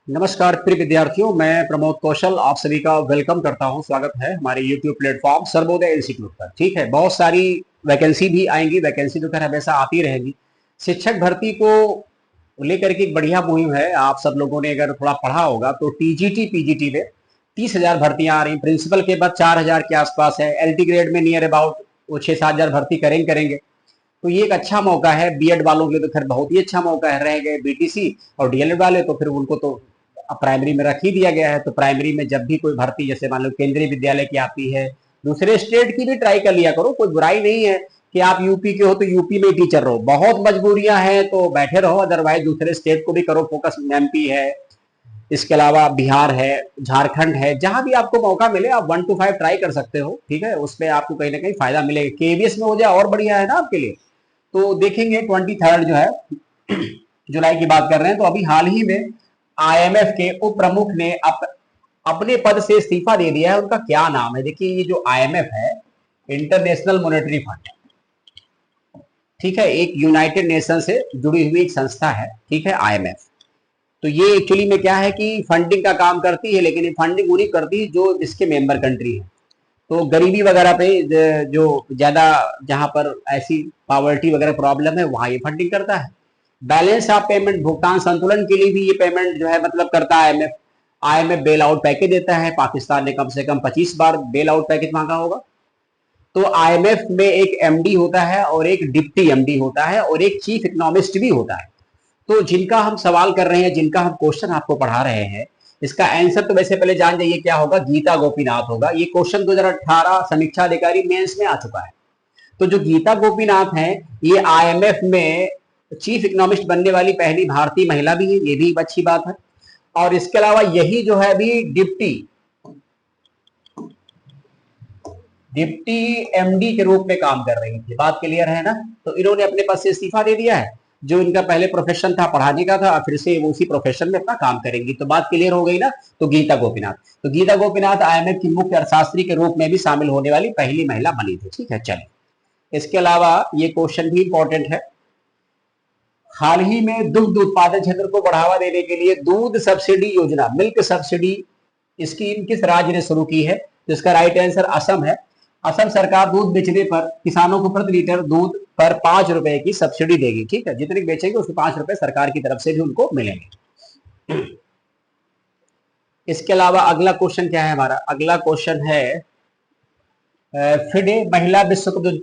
नमस्कार प्रिय विद्यार्थियों, मैं प्रमोद कौशल आप सभी का वेलकम करता हूं। स्वागत है हमारे YouTube प्लेटफॉर्म सर्वोदय इंस्टीट्यूट पर। ठीक है, बहुत सारी वैकेंसी भी आएंगी, वैकेंसी तो खैर हमेशा आती रहेगी। शिक्षक भर्ती को लेकर के एक बढ़िया मुहिम है। आप सब लोगों ने अगर थोड़ा पढ़ा होगा तो टीजीटी पीजीटी में 30,000 भर्तियां आ रही। प्रिंसिपल के बाद 4,000 के आसपास है। एलटी ग्रेड में नियर अबाउट वो 6-7 हजार भर्ती करेंगे। तो ये एक अच्छा मौका है बीएड वालों के लिए, तो खैर बहुत ही अच्छा मौका है। रह गए बीटीसी और डीएलएड वाले तो फिर उनको तो प्राइमरी में रख ही दिया गया है। तो प्राइमरी में जब भी कोई भर्ती, जैसे मान लो केंद्रीय विद्यालय की आती है, दूसरे स्टेट की भी ट्राई कर लिया करो, कोई बुराई नहीं है कि आप यूपी के हो तो यूपी में टीचर रहो। बहुत मजबूरियां हैं तो बैठे रहो, अदरवाइज दूसरे स्टेट को भी करो फोकस। एमपी है, इसके अलावा बिहार है, झारखंड है, जहां भी आपको मौका मिले आप 1 to 5 ट्राई कर सकते हो। ठीक है, उसमें आपको कहीं ना कहीं फायदा मिलेगा। केवीएस में हो जाए और बढ़िया है ना आपके लिए। तो देखेंगे 23 जो है जुलाई की बात कर रहे हैं, तो अभी हाल ही में आईएमएफ के उप प्रमुख ने अपने पद से इस्तीफा दे दिया है। उनका क्या नाम है? देखिए, ये जो आईएमएफ है, इंटरनेशनल मॉनेटरी फंड, ठीक है, एक यूनाइटेड नेशन से जुड़ी हुई एक संस्था है। ठीक है, आईएमएफ। तो ये एक्चुअली में क्या है कि फंडिंग का काम करती है, लेकिन ये फंडिंग उन्हीं करती है जो इसके मेंबर कंट्री है। तो गरीबी वगैरह पे जो ज्यादा, जहां पर ऐसी पॉवर्टी वगैरह प्रॉब्लम है, वहां ये फंडिंग करता है। बैलेंस ऑफ पेमेंट, भुगतान संतुलन के लिए भी ये पेमेंट जो है मतलब करता है IMF. IMF bail out package देता है। पाकिस्तान ने कम से कम 25 बार बेल आउट पैकेज मांगा होगा। तो आईएमएफ में एक एमडी होता है और एक डिप्टी एमडी होता है और एक चीफ इकोनॉमिस्ट भी होता है। तो जिनका हम सवाल कर रहे हैं, जिनका हम क्वेश्चन आपको पढ़ा रहे हैं, इसका आंसर तो वैसे पहले जान जाइए क्या होगा। गीता गोपीनाथ होगा। ये क्वेश्चन 2018 समीक्षा अधिकारी मेंस में आ चुका है। तो जो गीता गोपीनाथ हैं, ये आईएमएफ में चीफ इकोनॉमिस्ट बनने वाली पहली भारतीय महिला भी है, ये भी अच्छी बात है। और इसके अलावा यही जो है अभी डिप्टी डिप्टी एमडी के रूप में काम कर रही थी। बात क्लियर है ना? तो इन्होंने अपने पद से इस्तीफा दे दिया है। जो इनका पहले प्रोफेशन था पढ़ाने का था, फिर से वो उसी प्रोफेशन में अपना काम करेंगी। तो बात क्लियर हो गई ना? तो गीता गोपीनाथ, तो गीता गोपीनाथ आईएमएफ की मुख्य अर्थशास्त्री के रूप में भी शामिल होने वाली पहली महिला बनी थी। ठीक है, चलिए। इसके अलावा ये क्वेश्चन भी इंपॉर्टेंट है। हाल ही में दुग्ध उत्पादन क्षेत्र को बढ़ावा देने के लिए दूध सब्सिडी योजना, मिल्क सब्सिडी स्कीम किस राज्य ने शुरू की है? जिसका राइट आंसर असम है। असम सरकार दूध बेचने पर किसानों को प्रति लीटर दूध पर 5 रुपए की सब्सिडी देगी। ठीक है, जितनी बेचेंगे उसके 5 रुपए सरकार की तरफ से भी उनको मिलेंगे। इसके अलावा अगला क्वेश्चन क्या है हमारा? अगला क्वेश्चन है फिडे महिला विश्व कप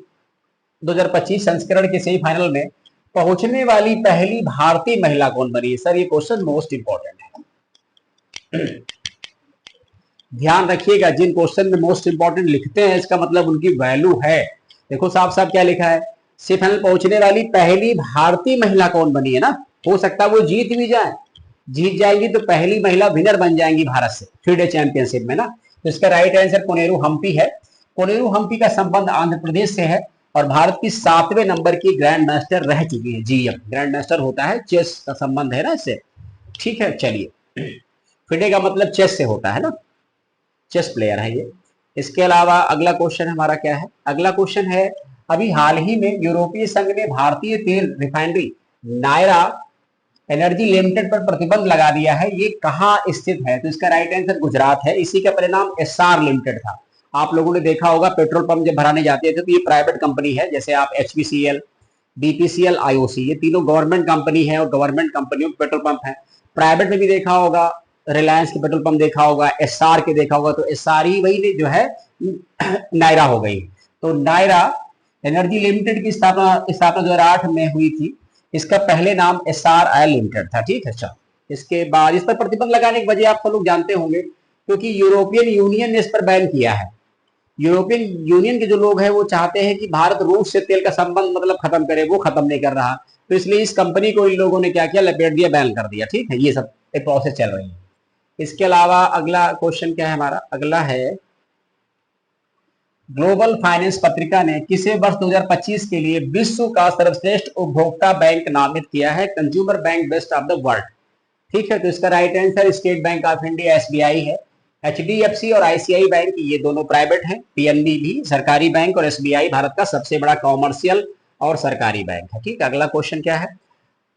2025 संस्करण के सेमीफाइनल में पहुंचने वाली पहली भारतीय महिला कौन बनी है? सर, ये क्वेश्चन मोस्ट इंपॉर्टेंट है। ध्यान रखिएगा, जिन क्वेश्चन में मोस्ट इंपॉर्टेंट लिखते हैं इसका मतलब उनकी वैल्यू है। देखो साफ साफ क्या लिखा है, सेमीफाइनल पहुंचने वाली पहली भारतीय महिला कौन बनी है ना। हो सकता है वो जीत भी जाए, जीत जाएंगी तो पहली महिला विनर बन जाएंगी भारत से फीडे चैंपियनशिप में ना। तो इसका राइट आंसर कोनेरू हम्पी है। कोनेरू हम्पी का संबंध आंध्र प्रदेश से है और भारत की 7वें नंबर की ग्रैंड मास्टर रह चुकी है। जीएम ग्रैंड मास्टर होता है, चेस का संबंध है ना इससे। ठीक है, चलिए। फिडे का मतलब चेस से होता है ना, चेस प्लेयर है ये। इसके अलावा अगला क्वेश्चन हमारा क्या है? अगला क्वेश्चन है, अभी हाल ही में यूरोपीय संघ ने भारतीय तेल रिफाइनरी नायरा एनर्जी लिमिटेड पर प्रतिबंध लगा दिया है। ये कहाँ स्थित है? तो इसका राइट आंसर गुजरात है। इसी का परिणाम एसआर लिमिटेड था। आप लोगों ने देखा होगा पेट्रोल पंप जब भराने जाते थे तो ये प्राइवेट कंपनी है। जैसे आप एचपीसीएल, बीपीसीएल, आईओसी, ये तीनों गवर्नमेंट कंपनी है और गवर्नमेंट कंपनियों के पेट्रोल पंप है। प्राइवेट में भी देखा होगा, रिलायंस के पेट्रोल पंप देखा होगा, एसआर के देखा होगा। तो एसआर ही वही जो है नायरा हो गई। तो नायरा एनर्जी लिमिटेड की स्थापना 2008 में हुई थी। इसका पहले नाम एसआर लिमिटेड था। ठीक है, अच्छा। इसके बाद इस पर प्रतिबंध लगाने की वजह आप सब लोग जानते होंगे, क्योंकि यूरोपियन यूनियन ने इस पर बैन किया है। यूरोपियन यूनियन के जो लोग हैं वो चाहते हैं कि भारत रूस से तेल का संबंध मतलब खत्म करे, वो खत्म नहीं कर रहा। तो इसलिए इस कंपनी को इन लोगों ने क्या किया, लपेट दिया, बैन कर दिया। ठीक है, ये सब एक प्रोसेस चल रही है। इसके अलावा अगला क्वेश्चन क्या है हमारा? अगला है, ग्लोबल फाइनेंस पत्रिका ने किसे वर्ष 2025 के लिए विश्व का सर्वश्रेष्ठ उपभोक्ता बैंक नामित किया है? Consumer bank best of the world. ठीक है, तो इसका right answer state bank of India SBI है। एचडीएफसी और आईसीआई बैंक ये दोनों प्राइवेट हैं। पीएनबी भी सरकारी बैंक और एसबीआई भारत का सबसे बड़ा कॉमर्शियल और सरकारी बैंक है। ठीक है, अगला क्वेश्चन क्या है?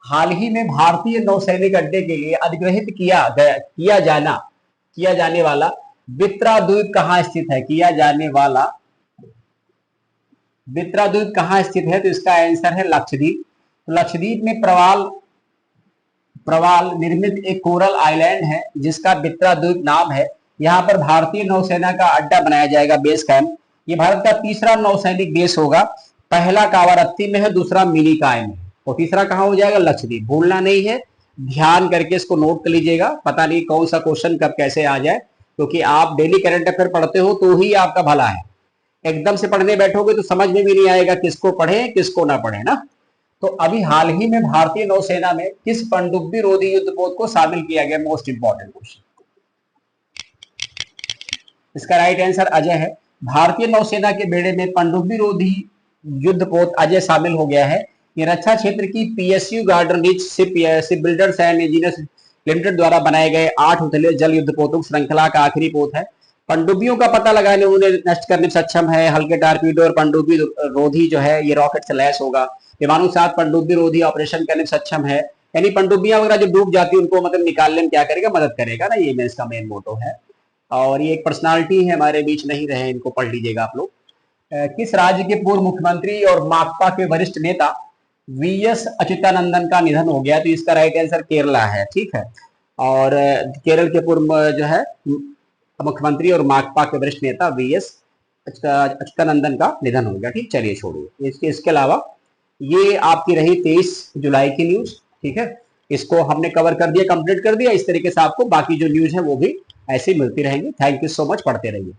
हाल ही में भारतीय नौसैनिक अड्डे के लिए अधिग्रहित किया जाने वाला बित्रा द्वीप कहाँ स्थित है? किया जाने वाला बित्रा द्वीप कहाँ स्थित है? तो इसका आंसर है लक्षद्वीप। लक्षद्वीप में प्रवाल प्रवाल निर्मित एक कोरल आइलैंड है जिसका बित्रा द्वीप नाम है। यहाँ पर भारतीय नौसेना का अड्डा बनाया जाएगा, बेस कैंप। ये भारत का तीसरा नौसैनिक बेस होगा। पहला कावारत्ती में है, दूसरा मिनिकॉय में, और तीसरा कहाँ हो जाएगा? लक्षद्वीप। भूलना नहीं है, ध्यान करके इसको नोट कर लीजिएगा। पता नहीं कौन सा क्वेश्चन कब कैसे आ जाए, क्योंकि आप डेली करंट अफेयर पढ़ते हो तो ही आपका भला है। एकदम से पढ़ने बैठोगे तो समझ में भी नहीं आएगा किसको पढ़े किसको ना पढ़े ना। तो अभी हाल ही में भारतीय नौसेना में किस पनडुब्बी रोधी युद्धपोत को शामिल किया गया? Most important question. इसका राइट आंसर अजय है। भारतीय नौसेना के बेड़े में पनडुब्बी रोधी युद्धपोत अजय शामिल हो गया है। ये रक्षा क्षेत्र की PSU garden rich ship builders and engineers limited द्वारा बनाए गए 8 उथले जल युद्धपोतों श्रृंखला का आखिरी पोत है। पनडुब्बियों का पता लगाने, उन्हें नष्ट करने में सक्षम है। हल्के टारपीडो और पनडुब्बी रोधी जो है ये रॉकेट से लैस होगा। विमानों के साथ पनडुब्बी रोधी ऑपरेशन करने में सक्षम है। यानी पनडुब्बियां वगैरह जब डूब जाती है उनको मतलब निकालने में क्या करेगा? मदद करेगा ना। ये इसका मेन मोटो है। और ये एक पर्सनालिटी है, हमारे बीच नहीं रहे, इनको पढ़ लीजिएगा आप लोग। किस राज्य के पूर्व मुख्यमंत्री और माकपा के वरिष्ठ नेता वीएस अच्युतानंदन का निधन हो गया? तो इसका राइट आंसर केरला है, ठीक है। और केरल के पूर्व जो है मुख्यमंत्री और माकपा के वरिष्ठ नेता वीएस अच्युतानंदन का निधन हो गया, ठीक। चलिए छोड़िए। इसके अलावा ये आपकी रही 23 जुलाई की न्यूज, ठीक है। इसको हमने कवर कर दिया, कंप्लीट कर दिया। इस तरीके से आपको बाकी जो न्यूज है वो भी ऐसे मिलती रहेंगी। थैंक यू सो मच, पढ़ते रहिए।